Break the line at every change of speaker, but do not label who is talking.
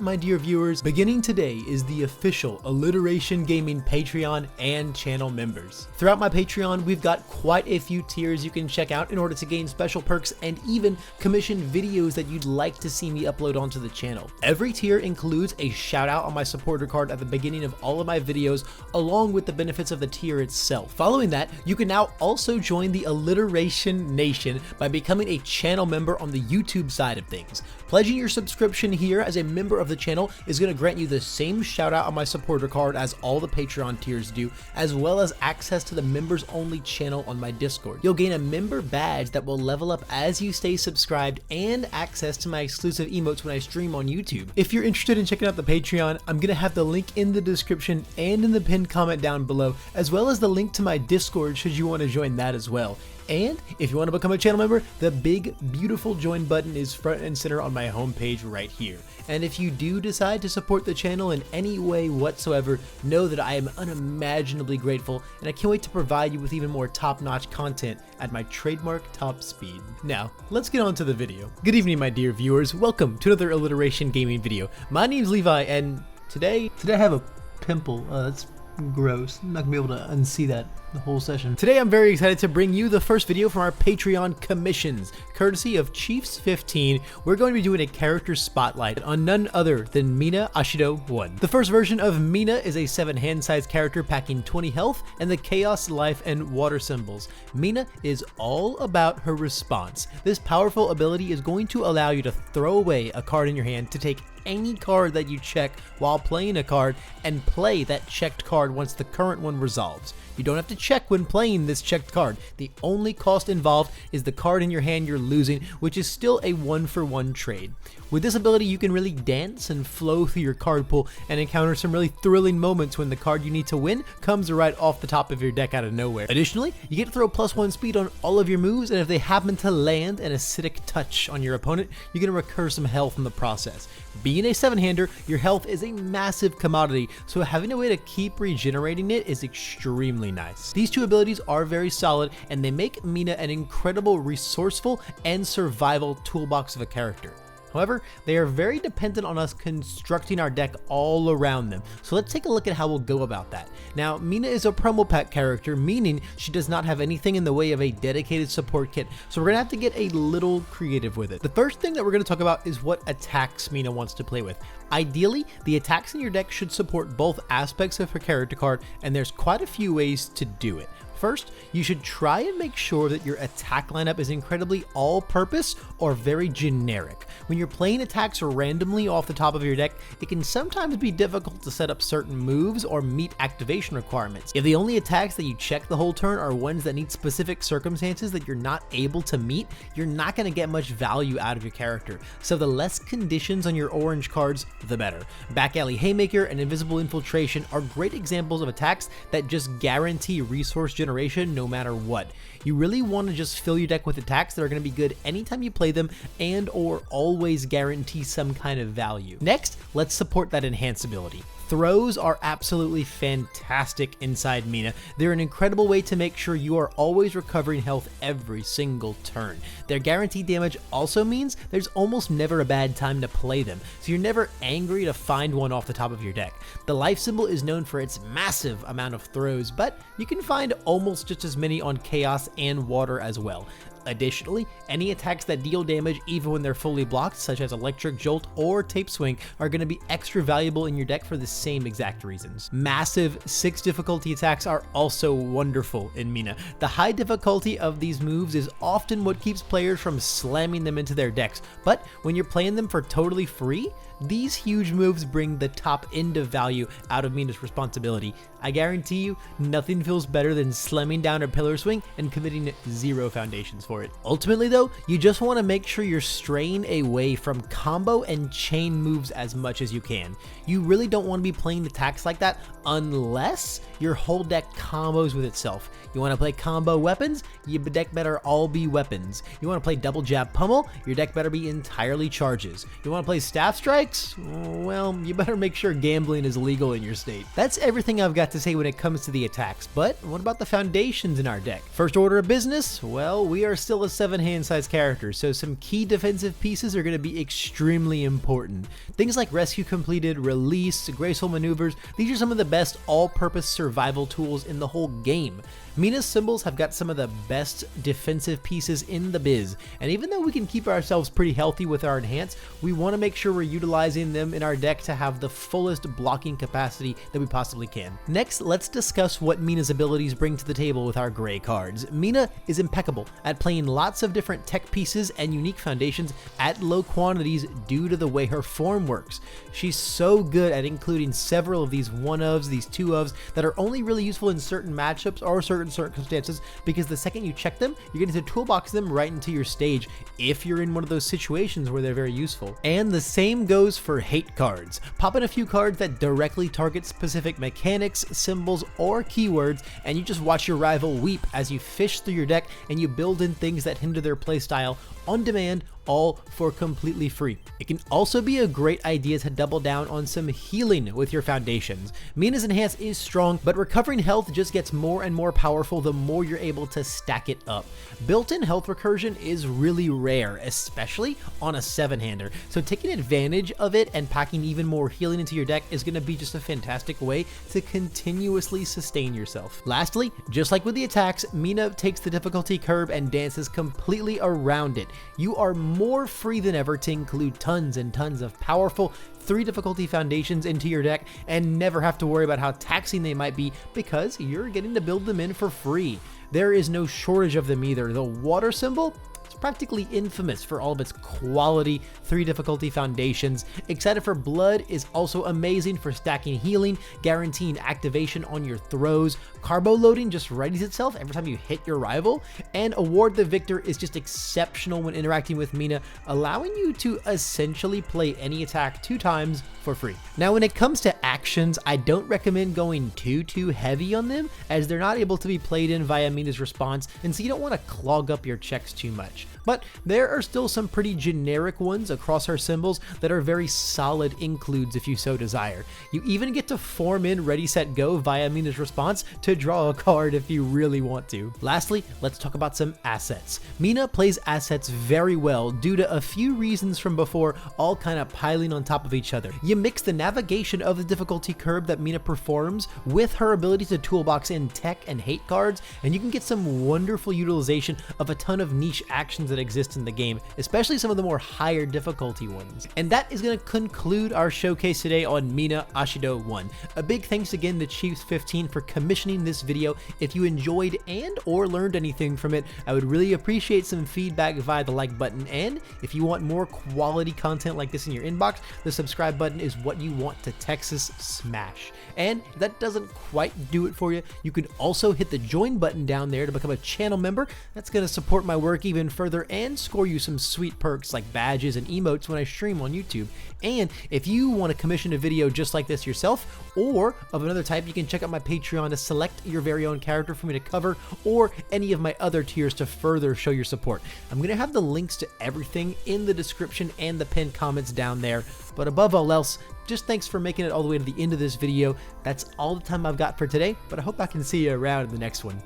My dear viewers, beginning today is the official Alliteration Gaming Patreon and channel members. Throughout my Patreon, we've got quite a few tiers you can check out in order to gain special perks and even commission videos that you'd like to see me upload onto the channel. Every tier includes a shout out on my supporter card at the beginning of all of my videos, along with the benefits of the tier itself. Following that, you can now also join the Alliteration Nation by becoming a channel member on the YouTube side of things. Pledging your subscription here as a member of the channel is going to grant you the same shout out on my supporter card as all the Patreon tiers do, as well as access to the members only channel on my Discord. You'll gain a member badge that will level up as you stay subscribed and access to my exclusive emotes when I stream on YouTube. If you're interested in checking out the Patreon, I'm going to have the link in the description and in the pinned comment down below, as well as the link to my Discord should you want to join that as well. And if you want to become a channel member, the big beautiful join button is front and center on my homepage right here. And if you do decide to support the channel in any way whatsoever, know that I am unimaginably grateful, and I can't wait to provide you with even more top-notch content at my trademark top speed. Now, let's get on to the video. Good evening, my dear viewers. Welcome to another Alliteration Gaming video. My name's Levi, and today I have a pimple. That's gross. I'm not gonna be able to unsee that the whole session. Today I'm very excited to bring you the first video from our Patreon commissions. Courtesy of Chiefs15, we're going to be doing a character spotlight on none other than Mina Ashido 1. The first version of Mina is a 7-hand size character packing 20 health and the chaos, life, and water symbols. Mina is all about her response. This powerful ability is going to allow you to throw away a card in your hand to take any card that you check while playing a card and play that checked card once the current one resolves. You don't have to check when playing this checked card. The only cost involved is the card in your hand you're losing, which is still a 1-for-1 trade. With this ability, you can really dance and flow through your card pool and encounter some really thrilling moments when the card you need to win comes right off the top of your deck out of nowhere. Additionally, you get to throw +1 speed on all of your moves, and if they happen to land an acidic touch on your opponent, you're going to recur some health in the process. Being a 7-hander, your health is a massive commodity, so having a way to keep regenerating it is extremely nice. These two abilities are very solid, and they make Mina an incredible resourceful and survival toolbox of a character. However, they are very dependent on us constructing our deck all around them, so let's take a look at how we'll go about that. Now, Mina is a promo pack character, meaning she does not have anything in the way of a dedicated support kit, so we're going to have to get a little creative with it. The first thing that we're going to talk about is what attacks Mina wants to play with. Ideally, the attacks in your deck should support both aspects of her character card, and there's quite a few ways to do it. First, you should try and make sure that your attack lineup is incredibly all-purpose or very generic. When you're playing attacks randomly off the top of your deck, it can sometimes be difficult to set up certain moves or meet activation requirements. If the only attacks that you check the whole turn are ones that need specific circumstances that you're not able to meet, you're not going to get much value out of your character. So the less conditions on your orange cards, the better. Back Alley Haymaker and Invisible Infiltration are great examples of attacks that just guarantee resource generation no matter what. You really want to just fill your deck with attacks that are going to be good anytime you play them and or always guarantee some kind of value. Next, let's support that enhance ability. Throws are absolutely fantastic inside Mina. They're an incredible way to make sure you are always recovering health every single turn. Their guaranteed damage also means there's almost never a bad time to play them, so you're never angry to find one off the top of your deck. The life symbol is known for its massive amount of throws, but you can find almost just as many on chaos and water as well. Additionally, any attacks that deal damage even when they're fully blocked, such as Electric Jolt or Tape Swing, are going to be extra valuable in your deck for the same exact reasons. Massive 6 difficulty attacks are also wonderful in Mina. The high difficulty of these moves is often what keeps players from slamming them into their decks, but when you're playing them for totally free, these huge moves bring the top end of value out of Mina's responsibility. I guarantee you, nothing feels better than slamming down her Pillar Swing and committing 0 foundations for it. Ultimately though, you just want to make sure you're straying away from combo and chain moves as much as you can. You really don't want to be playing attacks like that unless your whole deck combos with itself. You want to play combo weapons, your deck better all be weapons. You want to play double jab pummel, your deck better be entirely charges. You want to play staff strike, decks? Well, you better make sure gambling is legal in your state. That's everything I've got to say when it comes to the attacks, but what about the foundations in our deck? First order of business? Well, we are still a 7-hand size character, so some key defensive pieces are going to be extremely important. Things like rescue completed, release, graceful maneuvers, these are some of the best all-purpose survival tools in the whole game. Mina's symbols have got some of the best defensive pieces in the biz, and even though we can keep ourselves pretty healthy with our enhance, we want to make sure we're utilizing them in our deck to have the fullest blocking capacity that we possibly can. Next, let's discuss what Mina's abilities bring to the table with our gray cards. Mina is impeccable at playing lots of different tech pieces and unique foundations at low quantities due to the way her form works. She's so good at including several of these 1-ofs, these 2-ofs that are only really useful in certain matchups or certain circumstances, because the second you check them, you're going to toolbox them right into your stage if you're in one of those situations where they're very useful. And the same goes for hate cards. Pop in a few cards that directly target specific mechanics, symbols, or keywords, and you just watch your rival weep as you fish through your deck and you build in things that hinder their playstyle on demand, all for completely free. It can also be a great idea to double down on some healing with your foundations. Mina's enhance is strong, but recovering health just gets more and more powerful the more you're able to stack it up. Built-in health recursion is really rare, especially on a 7-hander, so taking advantage of it and packing even more healing into your deck is going to be just a fantastic way to continuously sustain yourself. Lastly, just like with the attacks, Mina takes the difficulty curve and dances completely around it. You are more free than ever to include tons and tons of powerful 3 difficulty foundations into your deck and never have to worry about how taxing they might be because you're getting to build them in for free. There is no shortage of them either. The water symbol, it's practically infamous for all of its quality 3 difficulty foundations. Excited for Blood is also amazing for stacking healing, guaranteeing activation on your throws. Carbo loading just readies itself every time you hit your rival, and Award the Victor is just exceptional when interacting with Mina, allowing you to essentially play any attack 2 times for free. Now when it comes to actions, I don't recommend going too heavy on them, as they're not able to be played in via Mina's response, and so you don't want to clog up your checks too much. But there are still some pretty generic ones across her symbols that are very solid includes if you so desire. You even get to form in Ready Set Go via Mina's response to draw a card if you really want to. Lastly, let's talk about some assets. Mina plays assets very well due to a few reasons from before, all kind of piling on top of each other. You mix the navigation of the difficulty curve that Mina performs with her ability to toolbox in tech and hate cards, and you can get some wonderful utilization of a ton of niche actions that exist in the game, especially some of the more higher difficulty ones. And that is going to conclude our showcase today on Mina Ashido 1. A big thanks again to Chiefs15 for commissioning this video. If you enjoyed and or learned anything from it, I would really appreciate some feedback via the like button, and if you want more quality content like this in your inbox, the subscribe button is what you want to Texas smash. And if that doesn't quite do it for you, you can also hit the join button down there to become a channel member. That's going to support my work even further and score you some sweet perks like badges and emotes when I stream on YouTube. And if you want to commission a video just like this yourself or of another type, you can check out my Patreon to select your very own character for me to cover, or any of my other tiers to further show your support. I'm going to have the links to everything in the description and the pinned comments down there. But above all else, just thanks for making it all the way to the end of this video. That's all the time I've got for today, but I hope I can see you around in the next one.